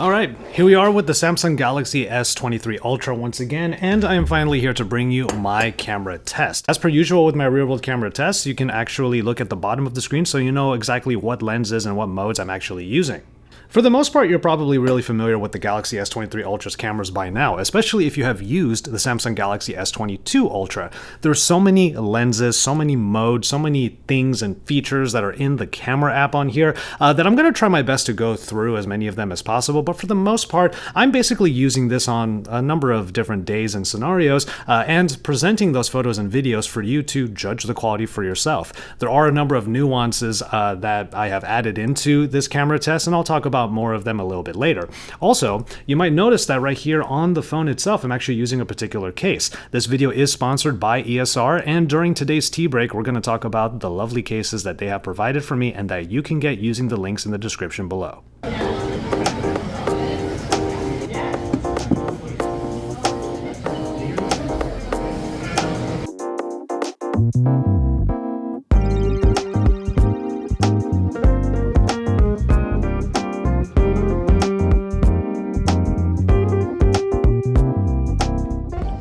Alright, here we are with the Samsung Galaxy S23 Ultra once again, and I am finally here to bring you my camera test. As per usual with my real-world camera tests, you can actually look at the bottom of the screen so you know exactly what lenses and what modes I'm actually using. For the most part, you're probably really familiar with the Galaxy S23 Ultra's cameras by now, especially if you have used the Samsung Galaxy S22 Ultra. There are so many lenses, so many modes, so many things and features that are in the camera app on here that I'm going to try my best to go through as many of them as possible, but for the most part, I'm basically using this on a number of different days and scenarios and presenting those photos and videos for you to judge the quality for yourself. There are a number of nuances that I have added into this camera test, and I'll talk about more of them a little bit later. Also, you might notice that right here on the phone itself, I'm actually using a particular case. This video is sponsored by ESR, and during today's tea break, we're going to talk about the lovely cases that they have provided for me and that you can get using the links in the description below.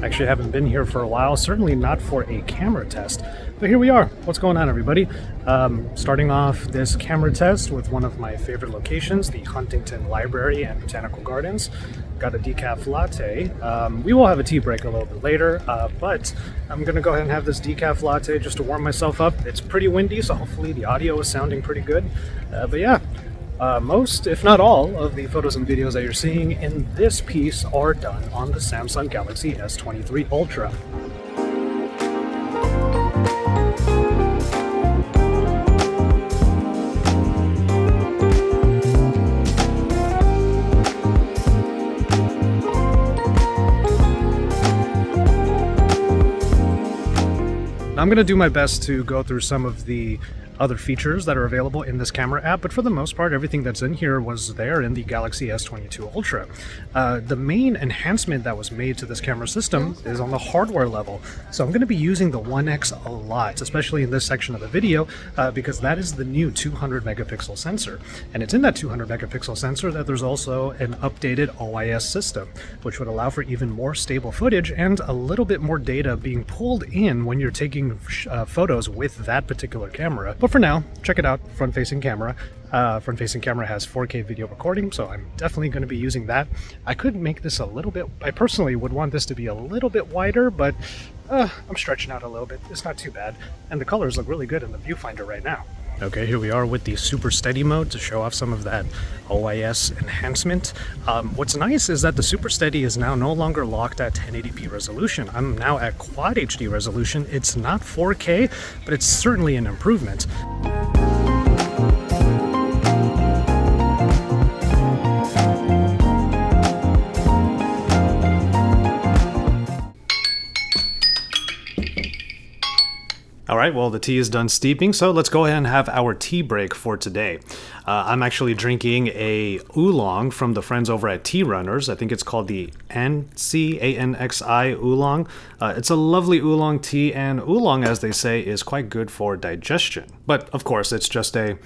Actually haven't been here for a while, certainly not for a camera test, but here we are. What's going on, everybody? Starting off this camera test with one of my favorite locations, the Huntington Library and Botanical Gardens. Got a decaf latte. We will have a tea break a little bit later, but I'm gonna go ahead and have this decaf latte just to warm myself up. It's pretty windy, so hopefully the audio is sounding pretty good, but yeah. Most, if not all, of the photos and videos that you're seeing in this piece are done on the Samsung Galaxy S23 Ultra. Now, I'm going to do my best to go through some of the other features that are available in this camera app, but for the most part, everything that's in here was there in the Galaxy S22 Ultra. The main enhancement that was made to this camera system is on the hardware level. So I'm going to be using the 1X a lot, especially in this section of the video, because that is the new 200 megapixel sensor. And it's in that 200 megapixel sensor that there's also an updated OIS system, which would allow for even more stable footage and a little bit more data being pulled in when you're taking photos with that particular camera. But for now, check it out, front-facing camera. Front-facing camera has 4K video recording, so I'm definitely going to be using that. I could make this a little bit, I personally would want this to be a little bit wider, but I'm stretching out a little bit. It's not too bad, and the colors look really good in the viewfinder right now. Okay, here we are with the super steady mode to show off some of that OIS enhancement. What's nice is that the super steady is now no longer locked at 1080p resolution. I'm now at quad HD resolution. It's not 4K, but it's certainly an improvement. Alright, well, the tea is done steeping, so let's go ahead and have our tea break for today. I'm actually drinking a oolong from the friends over at Tea Runners. I think it's called the Anxi, A-N-X-I oolong. It's a lovely oolong tea, and oolong, as they say, is quite good for digestion. But, of course, it's just a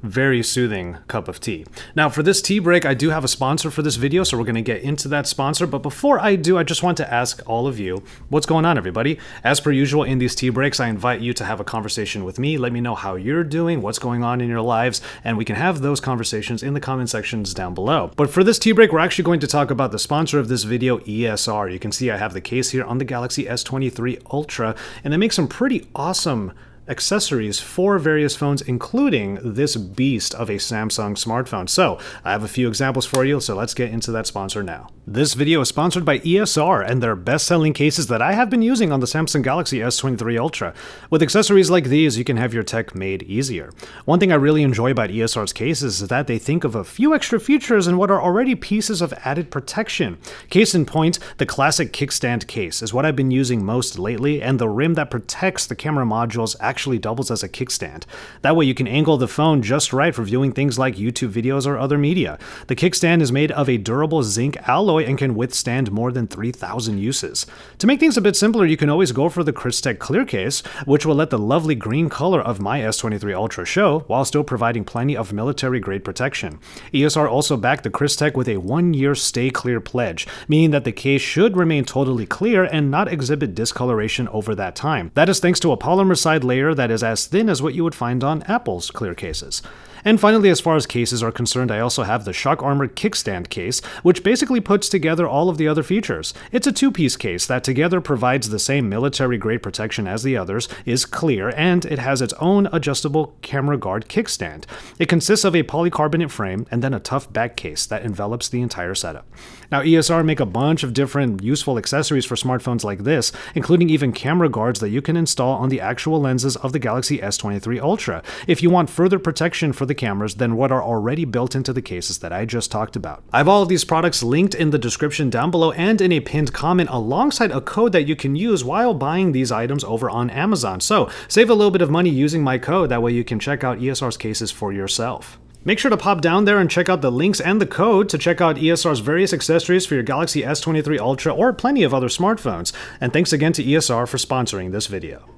very soothing cup of tea. Now, for this tea break, I do have a sponsor for this video, so we're going to get into that sponsor. But before I do, I just want to ask all of you, what's going on, everybody? As per usual, in these tea breaks, I invite you to have a conversation with me. Let me know how you're doing, what's going on in your lives, and we can have those conversations in the comment sections down below. But for this tea break, we're actually going to talk about the sponsor of this video, ESR. You can see I have the case here on the Galaxy S23 Ultra, and they make some pretty awesome accessories for various phones, including this beast of a Samsung smartphone. So I have a few examples for you, so let's get into that sponsor now. This video is sponsored by ESR and their best-selling cases that I have been using on the Samsung Galaxy S23 Ultra. With accessories like these, you can have your tech made easier. One thing I really enjoy about ESR's cases is that they think of a few extra features in what are already pieces of added protection. Case in point, the classic Kickstand case is what I've been using most lately, and the rim that protects the camera modules actually doubles as a kickstand. That way you can angle the phone just right for viewing things like YouTube videos or other media. The kickstand is made of a durable zinc alloy alloy and can withstand more than 3,000 uses. To make things a bit simpler, you can always go for the Kickstand clear case, which will let the lovely green color of my S23 Ultra show, while still providing plenty of military-grade protection. ESR also backed the Kickstand with a 1-year stay clear pledge, meaning that the case should remain totally clear and not exhibit discoloration over that time. That is thanks to a polymer side layer that is as thin as what you would find on Apple's clear cases. And finally, as far as cases are concerned, I also have the Shock Armor Kickstand case, which basically puts together all of the other features. It's a two-piece case that together provides the same military-grade protection as the others, is clear, and it has its own adjustable camera guard kickstand. It consists of a polycarbonate frame and then a tough back case that envelops the entire setup. Now, ESR make a bunch of different useful accessories for smartphones like this, including even camera guards that you can install on the actual lenses of the Galaxy S23 Ultra, if you want further protection for the cameras than what are already built into the cases that I just talked about. I have all of these products linked in the description down below and in a pinned comment alongside a code that you can use while buying these items over on Amazon. So save a little bit of money using my code, that way you can check out ESR's cases for yourself. Make sure to pop down there and check out the links and the code to check out ESR's various accessories for your Galaxy S23 Ultra or plenty of other smartphones. And thanks again to ESR for sponsoring this video.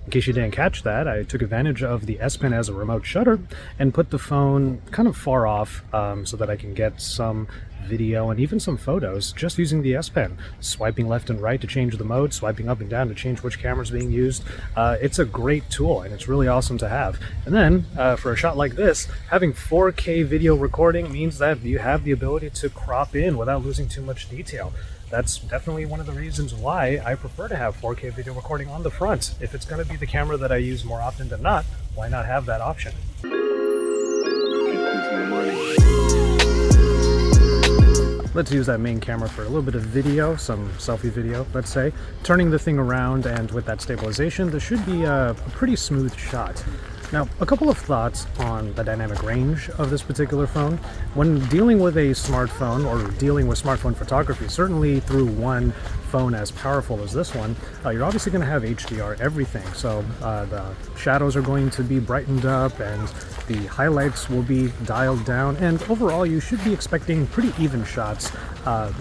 In case you didn't catch that, I took advantage of the S Pen as a remote shutter and put the phone kind of far off so that I can get some video and even some photos just using the S Pen. Swiping left and right to change the mode, swiping up and down to change which camera is being used. It's a great tool and it's really awesome to have. And then for a shot like this, having 4K video recording means that you have the ability to crop in without losing too much detail. That's definitely one of the reasons why I prefer to have 4K video recording on the front. If it's going to be the camera that I use more often than not, why not have that option? Let's use that main camera for a little bit of video, some selfie video, let's say. Turning the thing around, and with that stabilization, this should be a pretty smooth shot. Now, a couple of thoughts on the dynamic range of this particular phone. When dealing with a smartphone or dealing with smartphone photography, certainly through one phone as powerful as this one, you're obviously going to have HDR everything. So the shadows are going to be brightened up and the highlights will be dialed down, and overall you should be expecting pretty even shots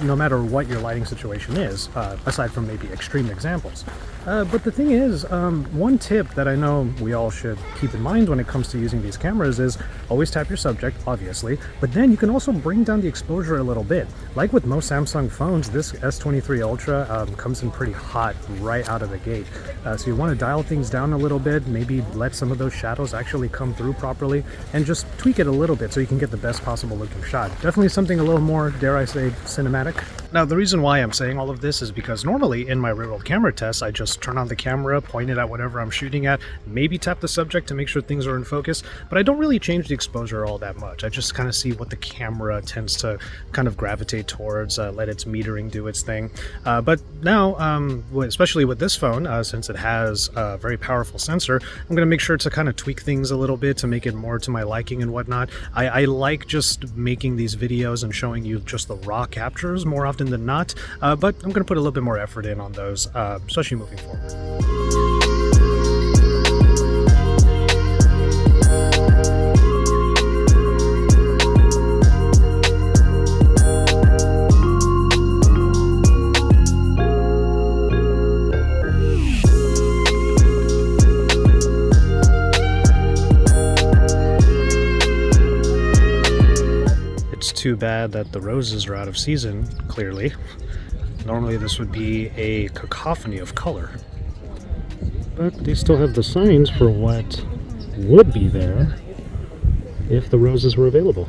no matter what your lighting situation is, aside from maybe extreme examples. But the thing is, one tip that I know we all should keep in mind when it comes to using these cameras is always tap your subject, obviously, but then you can also bring down the exposure a little bit. Like with most Samsung phones, this S23 Ultra comes in pretty hot right out of the gate. So you want to dial things down a little bit, maybe let some of those shadows actually come through properly, and just tweak it a little bit so you can get the best possible looking shot. Definitely something a little more, dare I say, cinematic. Now, the reason why I'm saying all of this is because normally in my real-world camera tests, I just turn on the camera, point it at whatever I'm shooting at, maybe tap the subject to make sure things are in focus, but I don't really change the exposure all that much. I just kind of see what the camera tends to kind of gravitate towards, let its metering do its thing. But now, especially with this phone, since it has a very powerful sensor, I'm going to make sure to kind of tweak things a little bit to make it more to my liking and whatnot. I like just making these videos and showing you just the raw captures more often than not, but I'm going to put a little bit more effort in on those, especially moving forward. It's too bad that the roses are out of season, clearly. Normally this would be a cacophony of color. But they still have the signs for what would be there if the roses were available.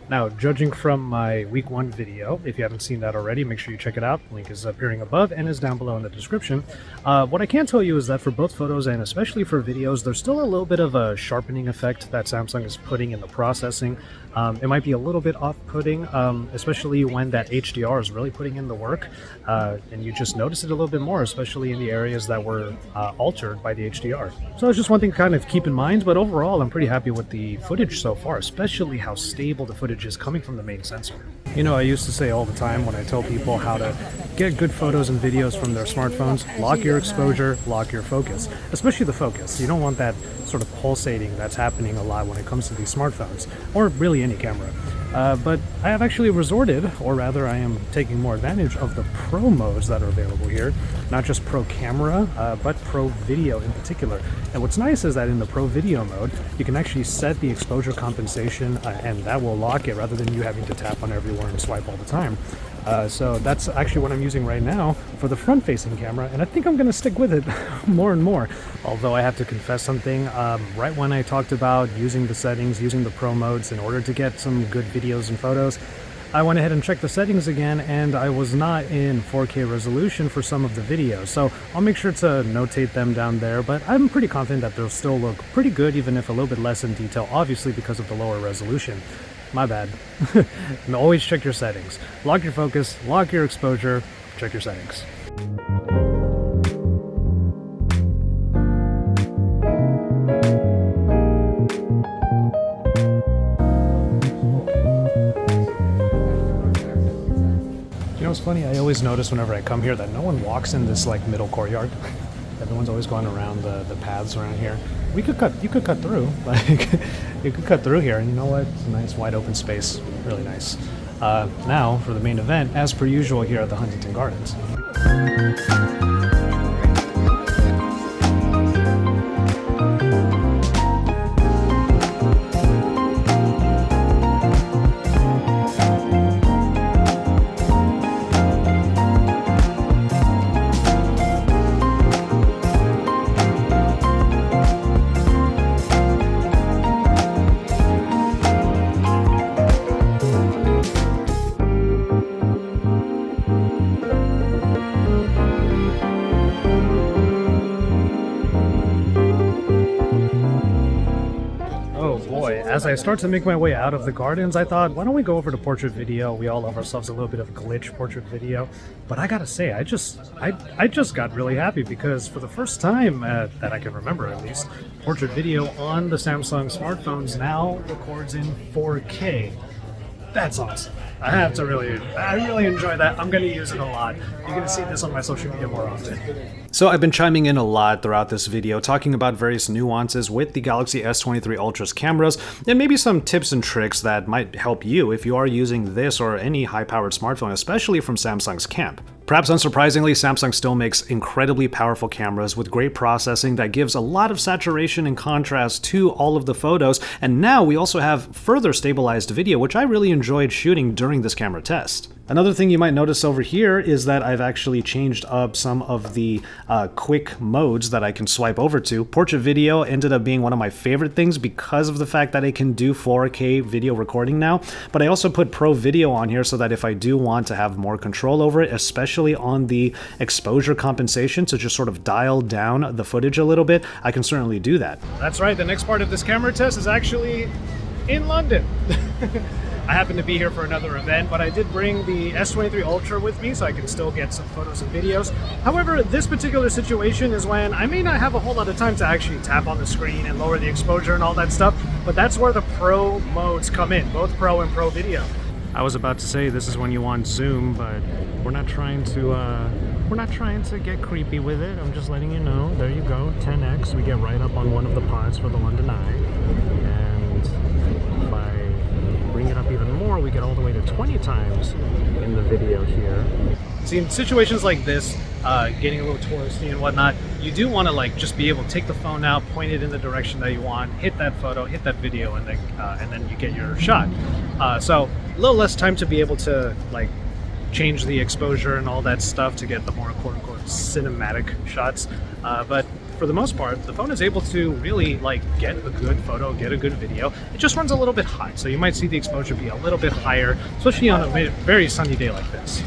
Now, judging from my week 1 video, if you haven't seen that already, make sure you check it out. Link is appearing above and is down below in the description. What I can tell you is that for both photos and especially for videos, there's still a little bit of a sharpening effect that Samsung is putting in the processing. It might be a little bit off-putting, especially when that HDR is really putting in the work, and you just notice it a little bit more, especially in the areas that were altered by the HDR. So it's just one thing to kind of keep in mind, but overall I'm pretty happy with the footage so far, especially how stable the footage is coming from the main sensor. You know, I used to say all the time when I tell people how to get good photos and videos from their smartphones, lock your exposure, lock your focus, especially the focus. You don't want that sort of pulsating that's happening a lot when it comes to these smartphones, or really any camera. But I have actually resorted, or rather I am taking more advantage of the Pro modes that are available here. Not just Pro Camera, but Pro Video in particular. And what's nice is that in the Pro Video mode, you can actually set the exposure compensation, and that will lock it rather than you having to tap on everywhere and swipe all the time. So that's actually what I'm using right now for the front-facing camera, and I think I'm going to stick with it more and more. Although I have to confess something, right when I talked about using the settings, using the Pro modes in order to get some good videos and photos, I went ahead and checked the settings again, and I was not in 4K resolution for some of the videos. So I'll make sure to notate them down there, but I'm pretty confident that they'll still look pretty good, even if a little bit less in detail, obviously because of the lower resolution. My bad. And always check your settings. Lock your focus, lock your exposure, check your settings. You know, it's funny, I always notice whenever I come here that no one walks in this like middle courtyard. Everyone's always going around the paths around here. You could cut through, like you could cut through here, and you know what? It's a nice wide open space, really nice. Now for the main event, as per usual here at the Huntington Gardens. As I start to make my way out of the gardens, I thought, why don't we go over to portrait video? We all love ourselves a little bit of glitch portrait video. But I gotta say, I just got really happy because for the first time that I can remember at least, portrait video on the Samsung smartphones now records in 4K. That's awesome. I really enjoy that. I'm going to use it a lot. You're going to see this on my social media more often. So I've been chiming in a lot throughout this video, talking about various nuances with the Galaxy S23 Ultra's cameras, and maybe some tips and tricks that might help you if you are using this or any high-powered smartphone, especially from Samsung's camp. Perhaps unsurprisingly, Samsung still makes incredibly powerful cameras with great processing that gives a lot of saturation and contrast to all of the photos, and now we also have further stabilized video, which I really enjoyed shooting during this camera test. Another thing you might notice over here is that I've actually changed up some of the quick modes that I can swipe over to. Portrait video ended up being one of my favorite things because of the fact that it can do 4K video recording now, but I also put Pro Video on here so that if I do want to have more control over it, especially on the exposure compensation to just sort of dial down the footage a little bit, I can certainly do that. That's right, the next part of this camera test is actually in London. I happen to be here for another event, but I did bring the S23 Ultra with me so I can still get some photos and videos. However, this particular situation is when I may not have a whole lot of time to actually tap on the screen and lower the exposure and all that stuff, but that's where the Pro modes come in, both Pro and Pro Video. I was about to say this is when you want zoom, but we're not trying to get creepy with it. I'm just letting you know. There you go, 10x. We get right up on one of the pods for the London Eye, and if I bring it up even more, we get all the way to 20 times in the video here. See, in situations like this, getting a little touristy and whatnot, you do want to like just be able to take the phone out, point it in the direction that you want, hit that photo, hit that video, and then you get your shot. So a little less time to be able to like change the exposure and all that stuff to get the more quote-unquote cinematic shots, but for the most part, the phone is able to really like get a good photo, get a good video. It just runs a little bit high, so you might see the exposure be a little bit higher, especially on a very sunny day like this.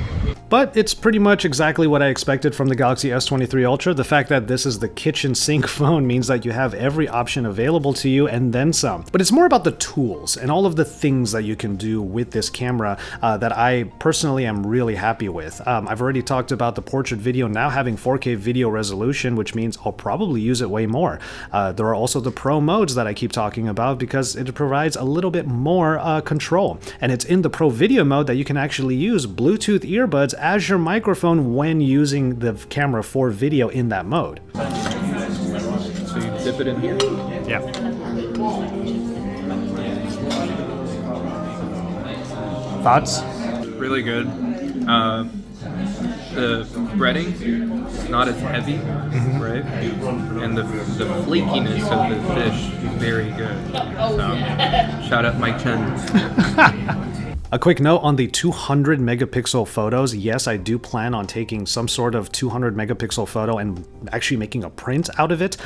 but it's pretty much exactly what I expected from the Galaxy S23 Ultra. The fact that this is the kitchen sink phone means that you have every option available to you and then some. But it's more about the tools and all of the things that you can do with this camera that I personally am really happy with. I've already talked about the portrait video now having 4K video resolution, which means I'll probably use it way more. There are also the Pro modes that I keep talking about because it provides a little bit more control. And it's in the Pro video mode that you can actually use Bluetooth earbuds as your microphone when using the camera for video in that mode. So you dip it in here? Yeah. Thoughts? Really good. The breading is not as heavy, right? And the flakiness of the fish, very good. So, shout out Mike Chen. A quick note on the 200 megapixel photos. Yes, I do plan on taking some sort of 200 megapixel photo and actually making a print out of it.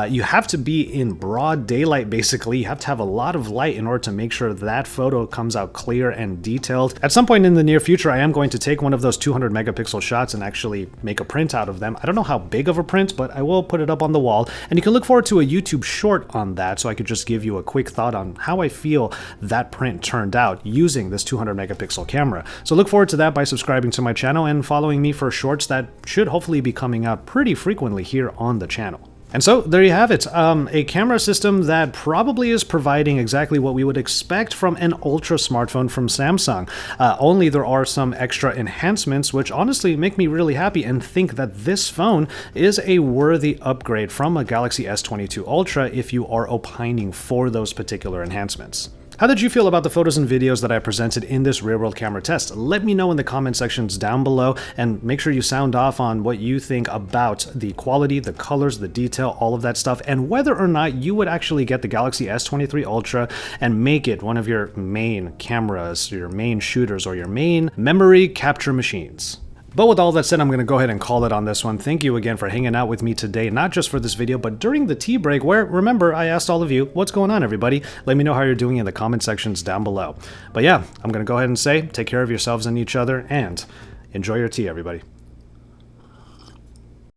You have to be in broad daylight, basically. You have to have a lot of light in order to make sure that photo comes out clear and detailed. At some point in the near future, I am going to take one of those 200 megapixel shots and actually make a print out of them. I don't know how big of a print, but I will put it up on the wall. And you can look forward to a YouTube short on that, so I could just give you a quick thought on how I feel that print turned out using this 200 megapixel camera. So look forward to that by subscribing to my channel and following me for shorts that should hopefully be coming out pretty frequently here on the channel. And so there you have it, a camera system that probably is providing exactly what we would expect from an Ultra smartphone from Samsung. Only there are some extra enhancements which honestly make me really happy and think that this phone is a worthy upgrade from a Galaxy S22 Ultra if you are opining for those particular enhancements. How did you feel about the photos and videos that I presented in this rear-world camera test? Let me know in the comment sections down below, and make sure you sound off on what you think about the quality, the colors, the detail, all of that stuff, and whether or not you would actually get the Galaxy S23 Ultra and make it one of your main cameras, your main shooters, or your main memory capture machines. But with all that said, I'm going to go ahead and call it on this one. Thank you again for hanging out with me today, not just for this video, but during the tea break where, remember, I asked all of you, what's going on, everybody? Let me know how you're doing in the comment sections down below. But yeah, I'm going to go ahead and say, take care of yourselves and each other, and enjoy your tea, everybody.